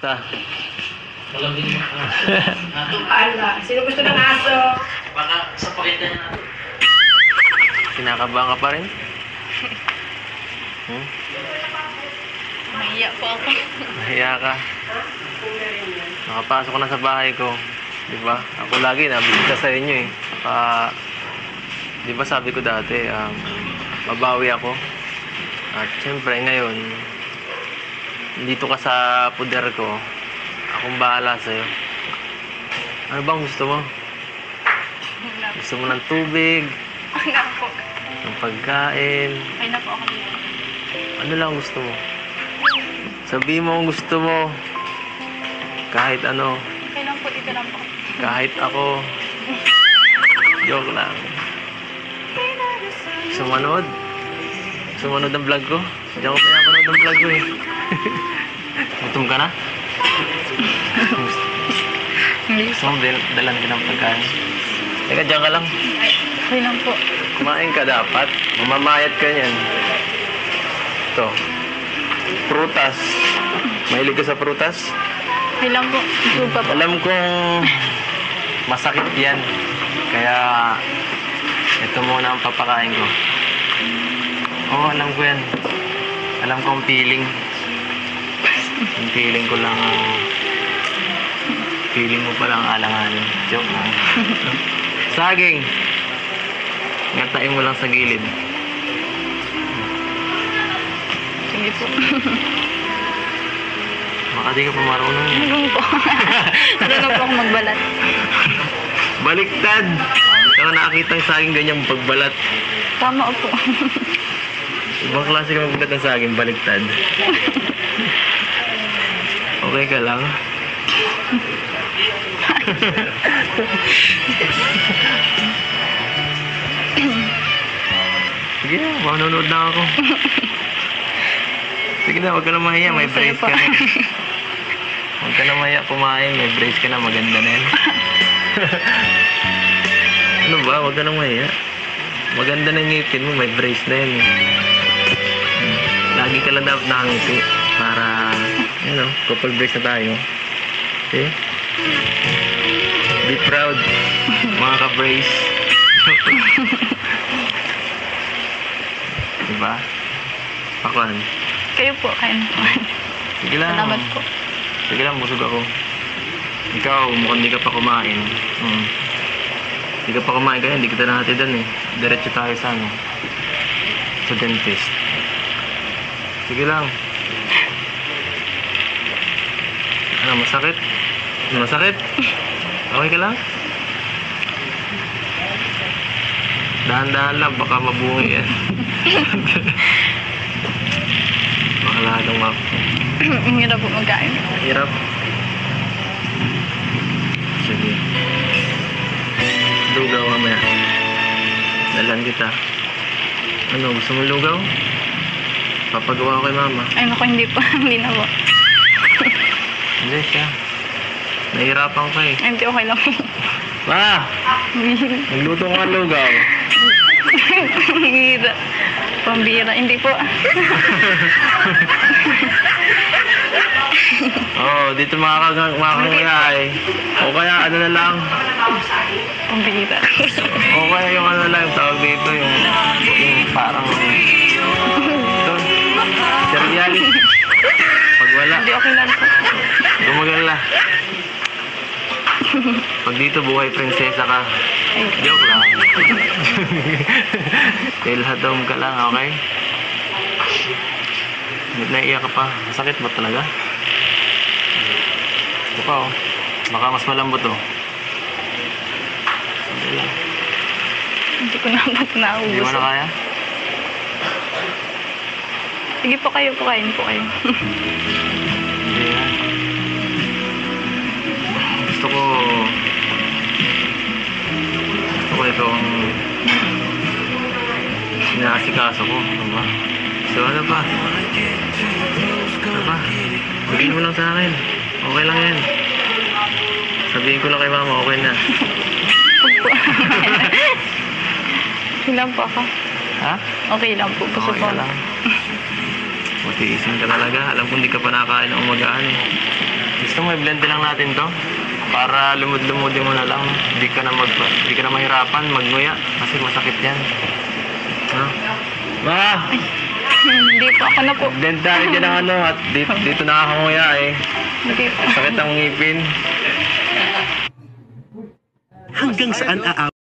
Kamusta? Malamig mo. Ala, sino gusto ng aso? Baka sa pakita niya natin. Kinakabahan ka pa rin? Nahiya po ako. Nahiya ka. Nakapasok ko na sa bahay ko. Diba? Ako lagi nabisita sa inyo eh. Diba sabi ko dati, mabawi ako. At syempre ngayon, dito ka sa puder ko, akong bahala sa'yo. Ano bang gusto mo? Gusto mo ng tubig? Okay na po. Ng pagkain? Okay na po ako dito. Ano lang gusto mo? Sabihin mo ang gusto mo. Kahit ano. Okay lang po, dito lang po. Kahit ako. Joke lang. Gusto mo manood? Gusto mo manood ng vlog ko? Diyan ko pinapanood ng vlog ko eh. Gutom ka na? Gusto mo dalan ka ng pagkain? Teka, diyan ka lang. Okay lang po. Kumain ka dapat. Mamamayat ka niyan. Ito. Prutas. Mahilig ka sa prutas? Okay lang po. Ito pa po. Alam kong masakit yan. Kaya ito muna ang papakain ko. Oo, alam ko yan. Alam ko ang feeling. Ang feeling ko lang feeling mo pa lang alanganin. Joke lang. Saging. Ngatain mo lang sa gilid. Sige po. Baka di ka pa marunong. Marunong po. Marunong po ako magbalat. Baliktad! Saka nakakita yung saging ganyang pagbalat. Tama po. Ibang klase ka magbalat ng saging, baliktad. Okay ka lang? Sige na, manonood na ako. Sige na, huwag ka na mahiya, may brace ka na. Huwag ka na mahiya kumain, may brace ka na, maganda na yan. Ano ba, huwag ka na mahiya. Maganda na ngipin mo, may brace na yan. Lagi ka lang dapat nakangiti para, kapag brace na tayo. Okay? Be proud, mga ka-brace. Diba? Pakuan. Kayo po, kayo na po. Sige lang. Salamat po. Sige lang, busog ako. Ikaw, mukhang di ka pa kumain. Di ka pa kumain kaya, hindi kita nahatidan eh. Diretso tayo sa sa dentist. Sige lang. Ano, masakit? Masakit? Okay ka lang? Dahan-dahan lang, baka mabungi yan. Baka lalong Ang hirap po magkain. hirap. Sige. Lugaw mamaya. Dalan kita. Ano, gusto mo lugaw? Papagawa ko kay mama. Ay, naku, hindi po. Hindi na po. Hindi siya. Nahihirapan ka eh. Ay, hindi, okay lang. Ma! Nagluto ka ng lugaw. Pambira. Pambira. Hindi po. Dito makakangayay. O kaya ano na lang. Pambira. O kaya yung ano lang, tawag dito, yung parang ito, cereal. Pag wala, Hindi, okay lang po. gumagala. Pag dito buhay prinsesa ka. Ay, Joke lang. Ilhadom ka lang, okay? Naiiyak ka pa. Sakit ba talaga? Ito pa oh. Baka mas malambot oh. Hindi lang. hindi ko na po naubos. Hindi mo na kaya? Sige po kayo, kain po kayo. Hindi na. Gusto ko ito ang inaasikaso ko. Ano ba? So ano ba? Ano ba? Sabihin mo lang sa akin. Okay lang yan. Sabihin ko lang kay mama, okay na. Huwag po. Okay lang po ako. Ha? Okay lang po. Gusto Okay po. lang. Matiisin ka talaga. Alam ko hindi ka pa nakain ng umagaan eh. Gusto mo, i-blend lang natin to. Para lumud-lumudin mo na lang. Hindi ka na mahirapan magnguya. Kasi masakit yan. Ha? Ma! Hindi po, ako na po. Blend tayo dyan ng ano. At dito nakakanguya eh. Hindi po. Sakit ang ngipin. Hanggang saan